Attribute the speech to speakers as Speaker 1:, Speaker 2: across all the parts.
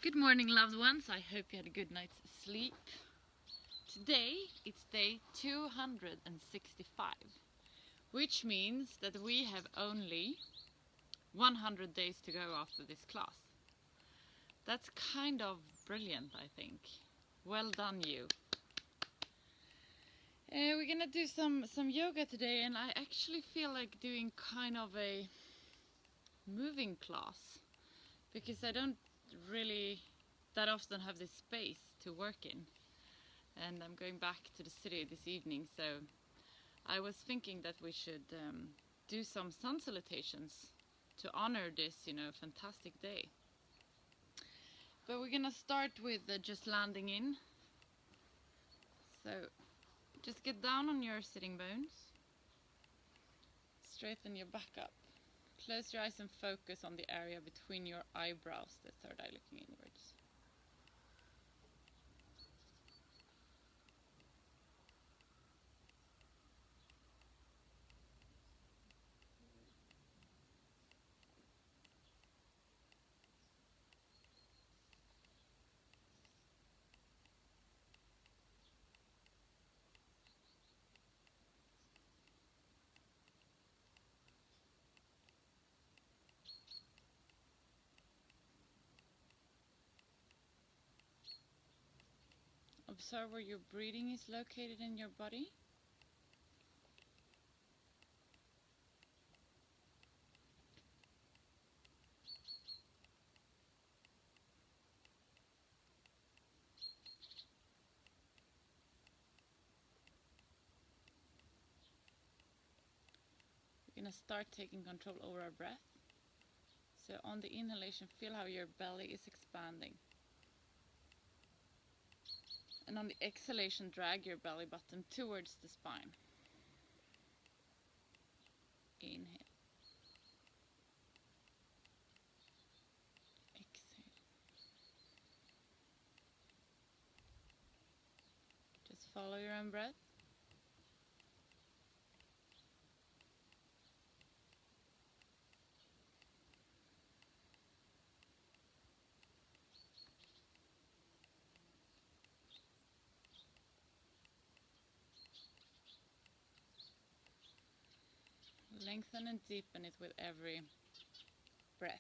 Speaker 1: Good morning, loved ones. I hope you had a good night's sleep. Today it's day 265, which means that we have only 100 days to go after this class. That's kind of brilliant, I think. Well done, you. We're gonna do some yoga today, and I actually feel like doing kind of a moving class because I don't really that often have this space to work in, and I'm going back to the city this evening, so I was thinking that we should do some sun salutations to honor this, fantastic day. But we're gonna start with just landing in. So just get down on your sitting bones, straighten your back up, close your eyes and focus on the area between your eyebrows, the third eye looking inwards. Observe where your breathing is located in your body. We're going to start taking control over our breath. So on the inhalation, feel how your belly is expanding. And on the exhalation, drag your belly button towards the spine. Inhale. Exhale. Just follow your own breath. Lengthen and deepen it with every breath.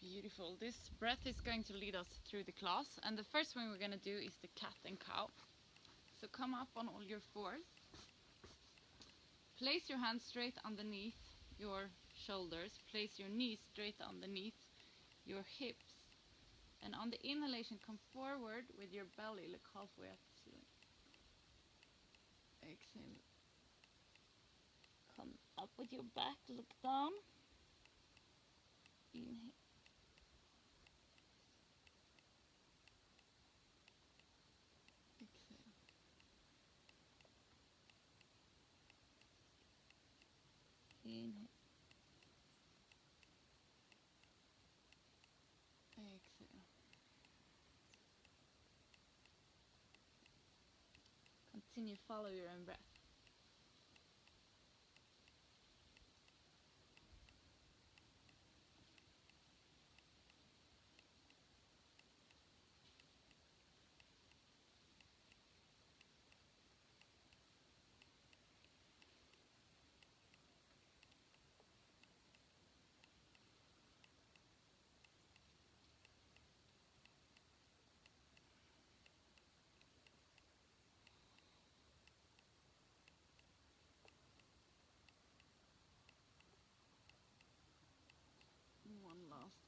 Speaker 1: Beautiful. This breath is going to lead us through the class, and the first one we're going to do is the cat and cow. So come up on all your fours. Place your hands straight underneath your shoulders. Place your knees straight underneath your hips. And on the inhalation, come forward with your belly. Look halfway up the ceiling. Exhale. Come up with your back. Look down. Inhale. Exhale. Inhale. Exhale. Continue, follow your own breath.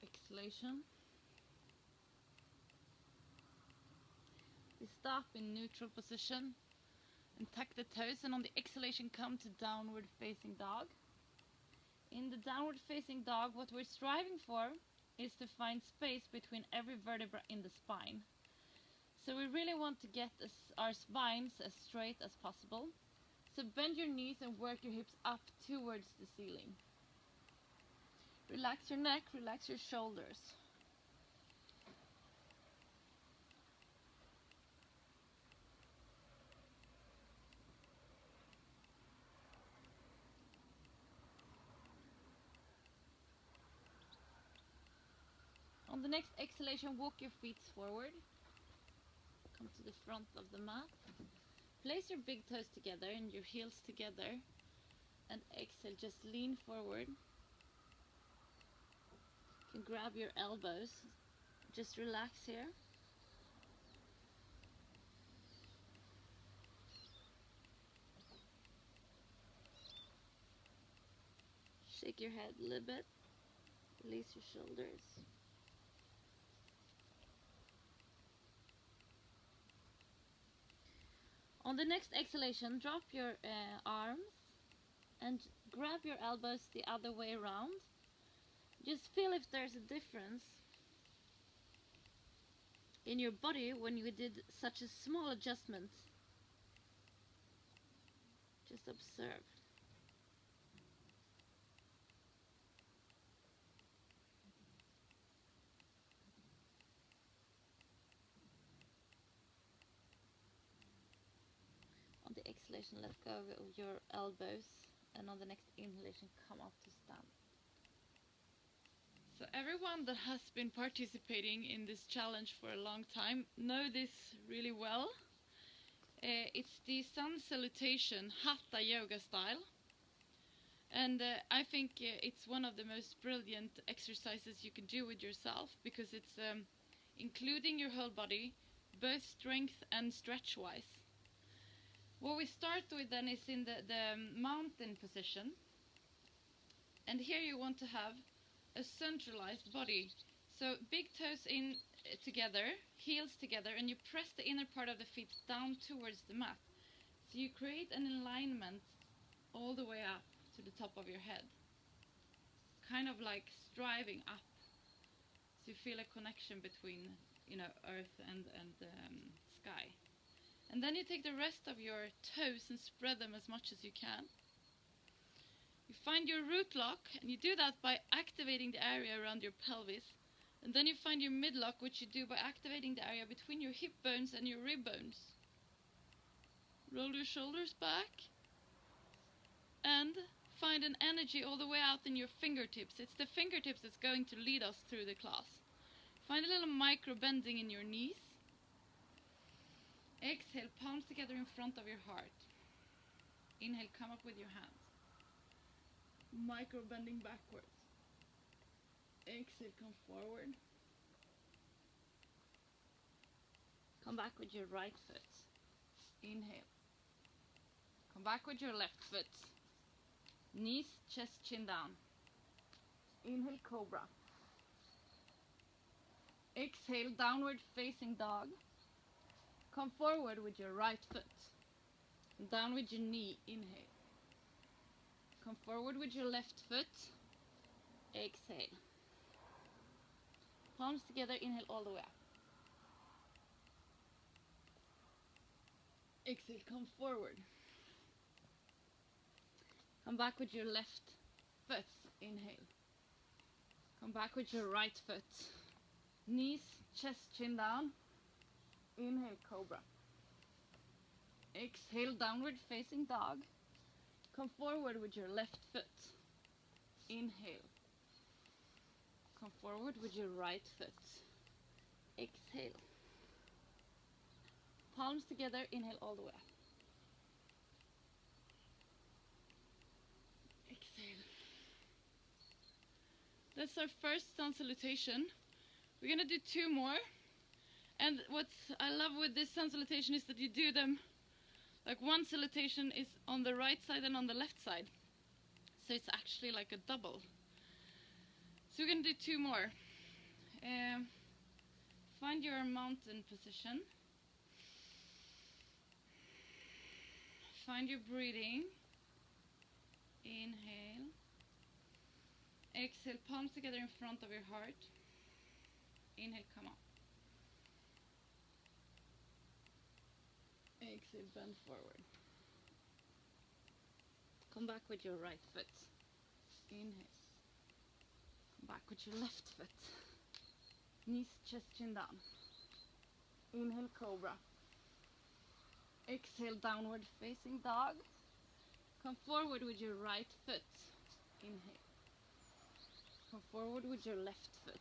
Speaker 1: exhalation. We stop in neutral position and tuck the toes, and on the exhalation come to downward facing dog. In the downward facing dog, what we're striving for is to find space between every vertebra in the spine. So we really want to get our spines as straight as possible. So bend your knees and work your hips up towards the ceiling. Relax your neck, relax your shoulders. On the next exhalation, walk your feet forward. Come to the front of the mat. Place your big toes together and your heels together. And exhale, just lean forward. You can grab your elbows. Just relax here. Shake your head a little bit. Release your shoulders. On the next exhalation, drop your arms and grab your elbows the other way around. Just feel if there's a difference in your body when you did such a small adjustment. Just observe. On the exhalation, let go of your elbows, and on the next inhalation, come up to stand. So everyone that has been participating in this challenge for a long time know this really well. It's the sun salutation hatha yoga style, and I think it's one of the most brilliant exercises you can do with yourself, because it's including your whole body, both strength and stretch wise. What we start with then is in the mountain position, and here you want to have a centralized body. So big toes in together, heels together, and you press the inner part of the feet down towards the mat. So you create an alignment all the way up to the top of your head, kind of like striving up. So you feel a connection between, earth and sky. And then you take the rest of your toes and spread them as much as you can. You find your root lock, and you do that by activating the area around your pelvis. And then you find your mid lock, which you do by activating the area between your hip bones and your rib bones. Roll your shoulders back. And find an energy all the way out in your fingertips. It's the fingertips that's going to lead us through the class. Find a little micro bending in your knees. Exhale, palms together in front of your heart. Inhale, come up with your hands. Micro bending backwards. Exhale, come forward. Come back with your right foot. Inhale. Come back with your left foot. Knees, chest, chin down. Inhale, cobra. Exhale, downward facing dog. Come forward with your right foot. Down with your knee. Inhale. Come forward with your left foot. Exhale. Palms together. Inhale all the way up. Exhale. Come forward. Come back with your left foot. Inhale. Come back with your right foot. Knees, chest, chin down. Inhale, cobra. Exhale, downward facing dog. Come forward with your left foot. Inhale. Come forward with your right foot. Exhale. Palms together, inhale all the way up. Exhale. That's our first sun salutation. We're gonna do 2 more. And what I love with this sun salutation is that you do them, like one salutation is on the right side and on the left side. So it's actually like a double. So we're gonna do 2 more. Find your mountain position. Find your breathing. Inhale. Exhale, palms together in front of your heart. Inhale, come up. Exhale, bend forward. Come back with your right foot. Inhale. Come back with your left foot. Knees, chest, chin down. Inhale, cobra. Exhale, downward facing dog. Come forward with your right foot. Inhale. Come forward with your left foot.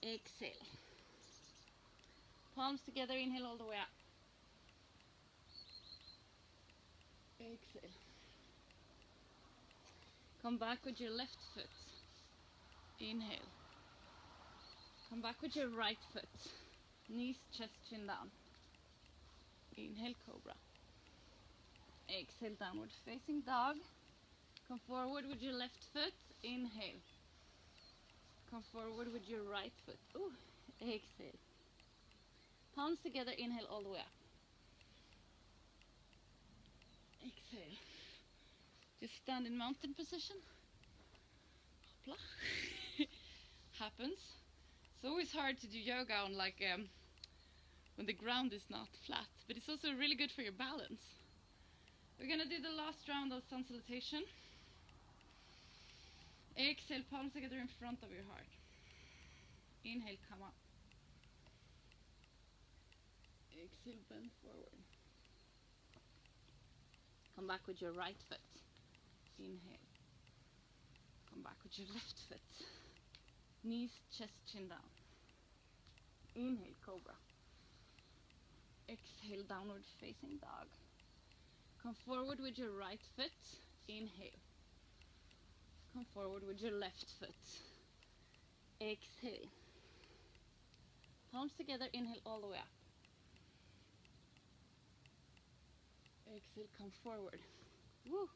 Speaker 1: Exhale. Palms together, inhale all the way up. Exhale. Come back with your left foot. Inhale. Come back with your right foot. Knees, chest, chin down. Inhale, cobra. Exhale, downward facing dog. Come forward with your left foot. Inhale. Come forward with your right foot. Ooh. Exhale. Palms together, inhale all the way up. Exhale. Just stand in mountain position. Hopla. Happens. It's always hard to do yoga on when the ground is not flat, but it's also really good for your balance. We're gonna do the last round of sun salutation. Exhale, palms together in front of your heart. Inhale, come up. Exhale, bend forward. Come back with your right foot. Inhale. Come back with your left foot. Knees, chest, chin down. Inhale, cobra. Exhale, downward facing dog. Come forward with your right foot. Inhale. Come forward with your left foot. Exhale. Palms together, inhale all the way up. Exhale, come forward. Woo.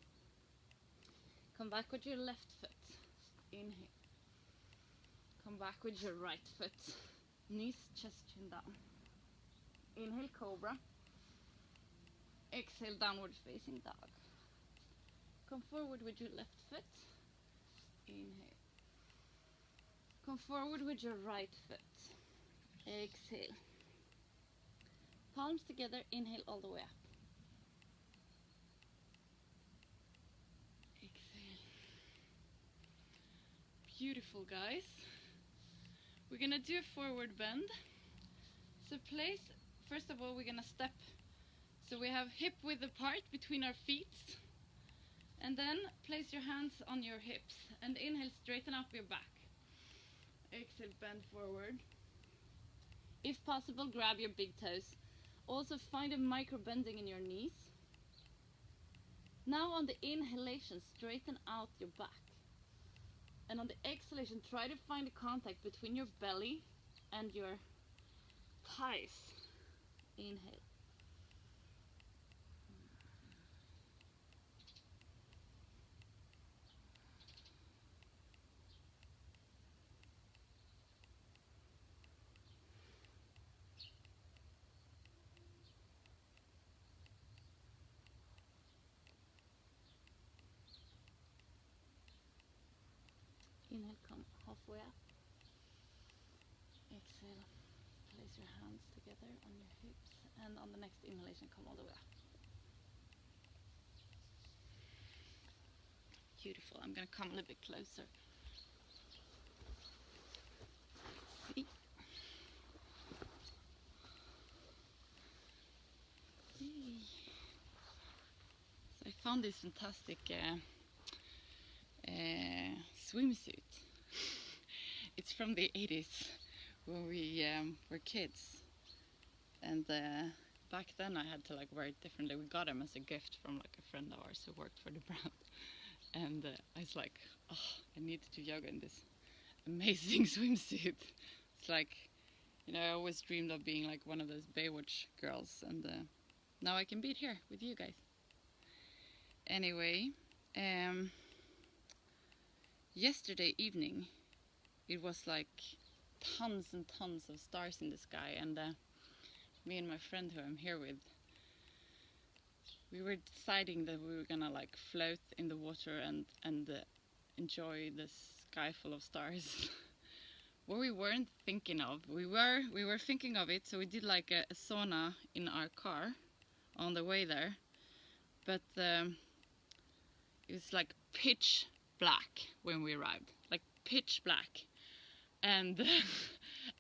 Speaker 1: Come back with your left foot. Inhale. Come back with your right foot. Knees, chest, chin down. Inhale, cobra. Exhale, downward facing dog. Come forward with your left foot. Inhale. Come forward with your right foot. Exhale. Palms together, inhale all the way up. Exhale. Beautiful, guys. We're gonna do a forward bend. So place, first of all, we're gonna step. So we have hip width apart between our feet. And then place your hands on your hips. And inhale, straighten up your back. Exhale, bend forward. If possible, grab your big toes. Also find a micro bending in your knees. Now on the inhalation, straighten out your back. And on the exhalation, try to find a contact between your belly and your thighs. Inhale. Inhale, come halfway up. Exhale, place your hands together on your hips, and on the next inhalation, come all the way up. Beautiful. I'm going to come a little bit closer. See? So I found this fantastic swimsuit. It's from the 80s when we were kids, and back then I had to wear it differently. We got them as a gift from a friend of ours who worked for the brand, and I was like, oh, I need to do yoga in this amazing swimsuit. It's I always dreamed of being one of those Baywatch girls, and now I can be here with you guys. Anyway, yesterday evening, it was tons and tons of stars in the sky, and me and my friend who I'm here with, we were deciding that we were gonna like float in the water and enjoy the sky full of stars. What we weren't thinking of, we were thinking of it, so we did like a sauna in our car on the way there, but it was like pitch black when we arrived, like pitch black, and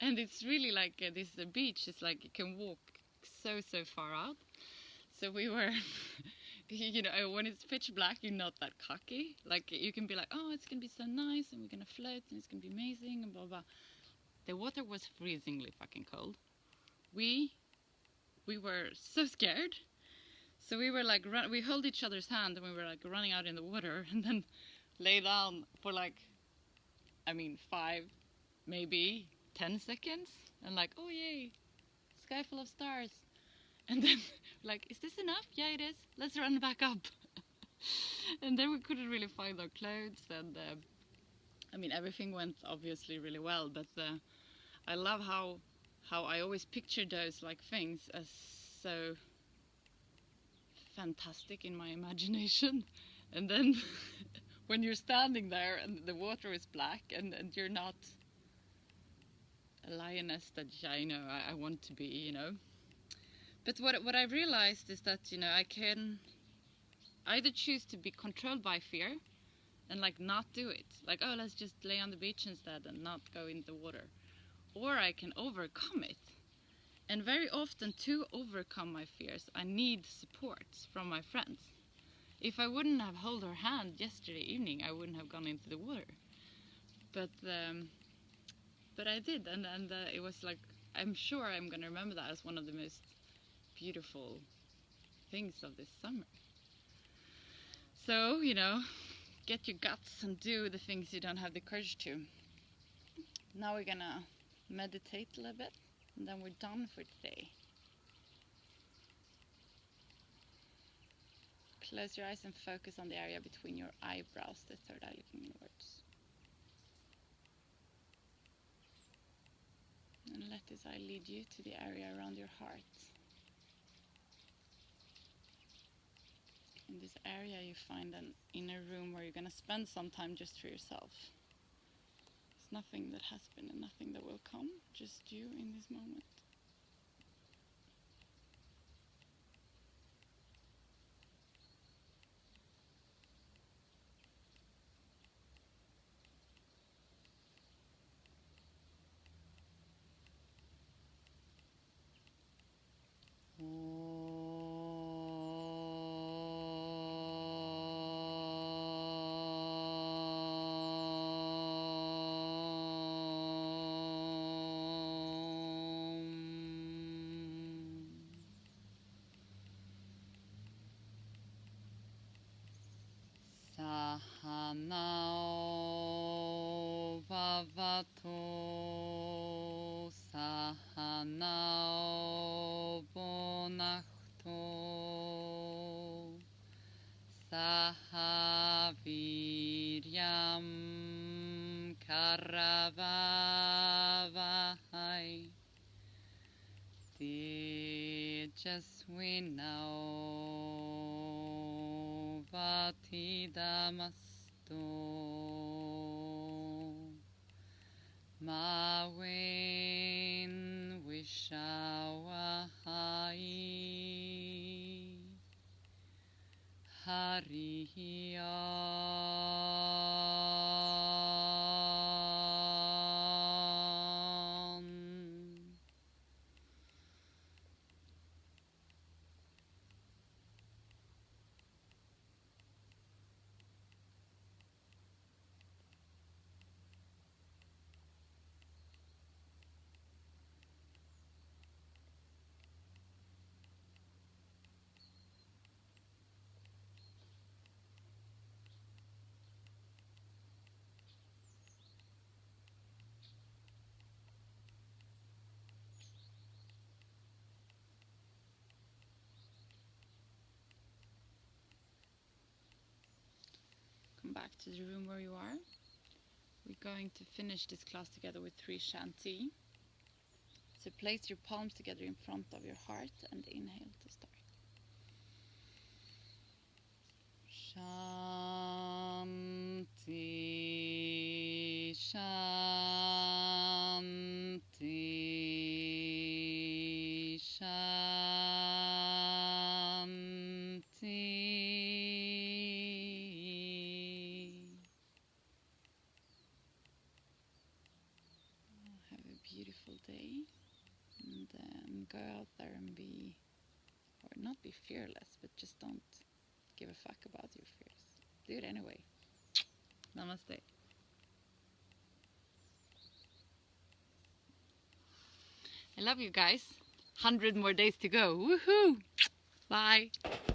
Speaker 1: and it's really like this beach is like you can walk so far out. So we were, you know, when it's pitch black, you're not that cocky. Like you can be like, oh, it's gonna be so nice, and we're gonna float, and it's gonna be amazing, and blah blah. The water was freezingly fucking cold. We were so scared. So we were like, we held each other's hand, and we were like running out in the water, and then lay down for like, I mean, 5, maybe 10 seconds, and like, oh yay, sky full of stars. And then like, is this enough? Yeah, it is. Let's run back up. And then we couldn't really find our clothes, and I mean, everything went obviously really well, but I love how I always picture those like things as so fantastic in my imagination. And then when you're standing there and the water is black, and you're not a lioness that I want to be, you know. But what I realized is that, you know, I can either choose to be controlled by fear and like not do it, like, oh, let's just lay on the beach instead and not go in the water, or I can overcome it. And very often, to overcome my fears, I need support from my friends. If I wouldn't have held her hand yesterday evening, I wouldn't have gone into the water. But I did, and it was like, I'm sure I'm gonna remember that as one of the most beautiful things of this summer. So, you know, get your guts and do the things you don't have the courage to. Now we're gonna meditate a little bit, and then we're done for today. Close your eyes and focus on the area between your eyebrows, the third eye looking inwards. And let this eye lead you to the area around your heart. In this area you find an inner room where you're going to spend some time just for yourself. There's nothing that has been and nothing that will come, just you in this moment. Sahanao vavato, sahanao bonachto, sahaviryam karavavahai, tejasvinao vatidamasto, mawen vishawahai, hariyan. Come back to the room where you are. we're going to finish this class together with 3 shanti. So place your palms together in front of your heart and inhale to start. Shanti, Shanti, Shanti. Have a beautiful day, and go out there and be, or not be fearless, but just don't give a fuck about your fears. Do it anyway. Namaste. I love you guys. 100 more days to go. Woohoo! Bye.